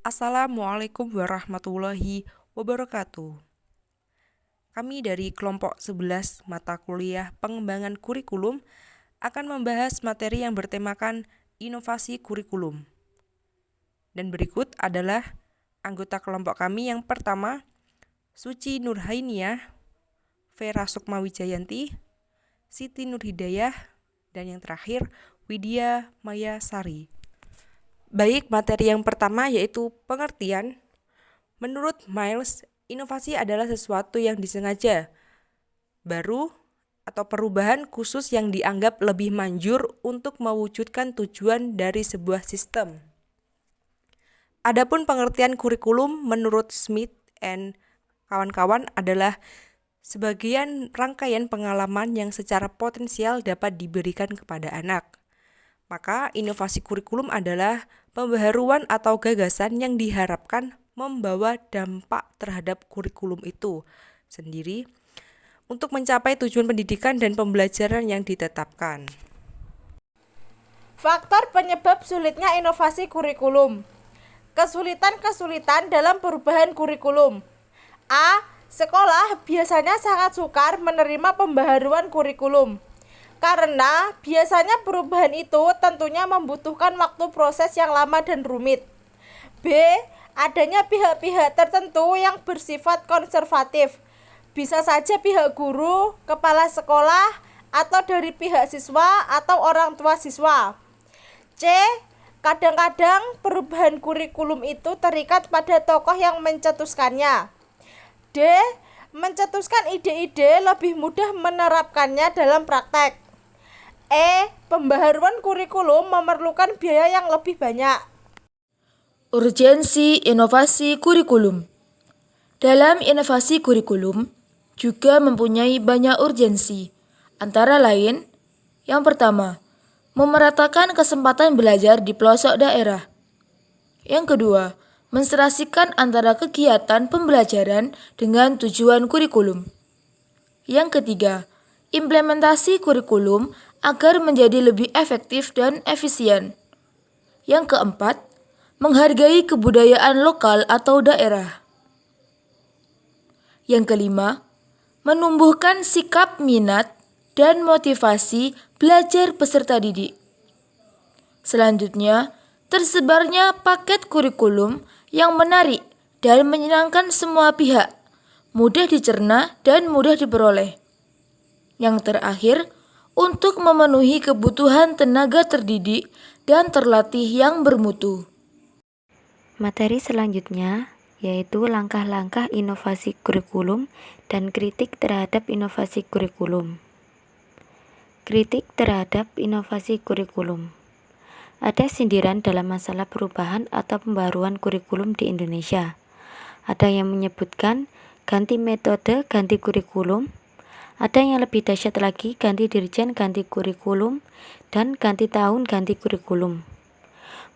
Assalamualaikum warahmatullahi wabarakatuh. Kami dari kelompok 11 mata kuliah pengembangan kurikulum akan membahas materi yang bertemakan inovasi kurikulum. Dan berikut adalah anggota kelompok kami yang pertama, Suci Nurhainiah, Vera Sukmawijayanti, Siti Nurhidayah, dan yang terakhir Widya Maya Sari. Baik, materi yang pertama yaitu pengertian. Menurut Miles, inovasi adalah sesuatu yang disengaja, baru, atau perubahan khusus yang dianggap lebih manjur untuk mewujudkan tujuan dari sebuah sistem. Adapun pengertian kurikulum menurut Smith and kawan-kawan adalah sebagian rangkaian pengalaman yang secara potensial dapat diberikan kepada anak. Maka inovasi kurikulum adalah pembaharuan atau gagasan yang diharapkan membawa dampak terhadap kurikulum itu sendiri untuk mencapai tujuan pendidikan dan pembelajaran yang ditetapkan. Faktor penyebab sulitnya inovasi kurikulum. Kesulitan-kesulitan dalam perubahan kurikulum. A. Sekolah biasanya sangat sukar menerima pembaharuan kurikulum. Karena biasanya perubahan itu tentunya membutuhkan waktu proses yang lama dan rumit. B. Adanya pihak-pihak tertentu yang bersifat konservatif. Bisa saja pihak guru, kepala sekolah, atau dari pihak siswa atau orang tua siswa. C. Kadang-kadang perubahan kurikulum itu terikat pada tokoh yang mencetuskannya. D. Mencetuskan ide-ide lebih mudah menerapkannya dalam praktek. E. Pembaharuan kurikulum memerlukan biaya yang lebih banyak. Urgensi inovasi kurikulum. Dalam inovasi kurikulum juga mempunyai banyak urgensi. Antara lain, yang pertama, memeratakan kesempatan belajar di pelosok daerah. Yang kedua, menserasikan antara kegiatan pembelajaran dengan tujuan kurikulum. Yang ketiga, implementasi kurikulum agar menjadi lebih efektif dan efisien. Yang keempat, menghargai kebudayaan lokal atau daerah. Yang kelima, menumbuhkan sikap minat dan motivasi belajar peserta didik. Selanjutnya, tersebarnya paket kurikulum yang menarik dan menyenangkan semua pihak, mudah dicerna dan mudah diperoleh. Yang terakhir, untuk memenuhi kebutuhan tenaga terdidik dan terlatih yang bermutu. Materi selanjutnya yaitu langkah-langkah inovasi kurikulum dan kritik terhadap inovasi kurikulum. Kritik terhadap inovasi kurikulum. Ada sindiran dalam masalah perubahan atau pembaruan kurikulum di Indonesia. Ada yang menyebutkan ganti metode, ganti kurikulum. Ada yang lebih dahsyat lagi, ganti dirjen, ganti kurikulum, dan ganti tahun, ganti kurikulum.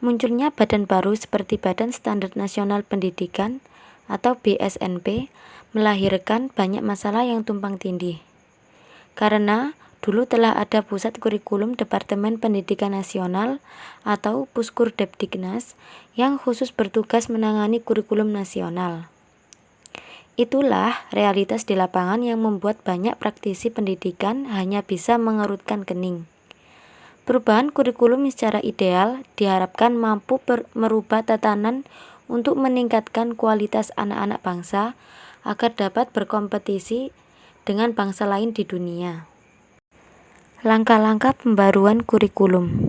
Munculnya badan baru seperti Badan Standar Nasional Pendidikan atau BSNP melahirkan banyak masalah yang tumpang tindih. Karena dulu telah ada Pusat Kurikulum Departemen Pendidikan Nasional atau Puskurdepdiknas yang khusus bertugas menangani kurikulum nasional. Itulah realitas di lapangan yang membuat banyak praktisi pendidikan hanya bisa mengerutkan kening. Perubahan kurikulum secara ideal diharapkan mampu merubah tatanan untuk meningkatkan kualitas anak-anak bangsa agar dapat berkompetisi dengan bangsa lain di dunia. Langkah-langkah pembaruan kurikulum.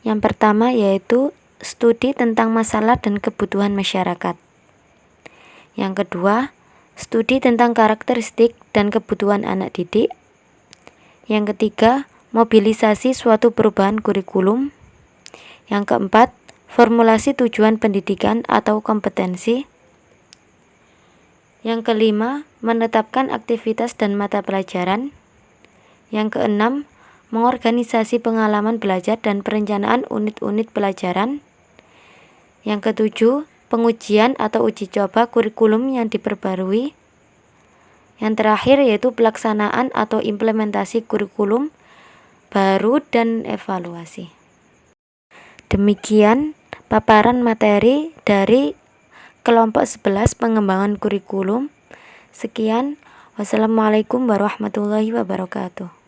Yang pertama yaitu studi tentang masalah dan kebutuhan masyarakat. Yang kedua, studi tentang karakteristik dan kebutuhan anak didik. Yang ketiga, mobilisasi suatu perubahan kurikulum. Yang keempat, formulasi tujuan pendidikan atau kompetensi. Yang kelima, menetapkan aktivitas dan mata pelajaran. Yang keenam, mengorganisasi pengalaman belajar dan perencanaan unit-unit pelajaran. Yang ketujuh, pengujian atau uji coba kurikulum yang diperbarui. Yang terakhir yaitu pelaksanaan atau implementasi kurikulum baru dan evaluasi. Demikian paparan materi dari kelompok 11 pengembangan kurikulum. Sekian, wassalamualaikum warahmatullahi wabarakatuh.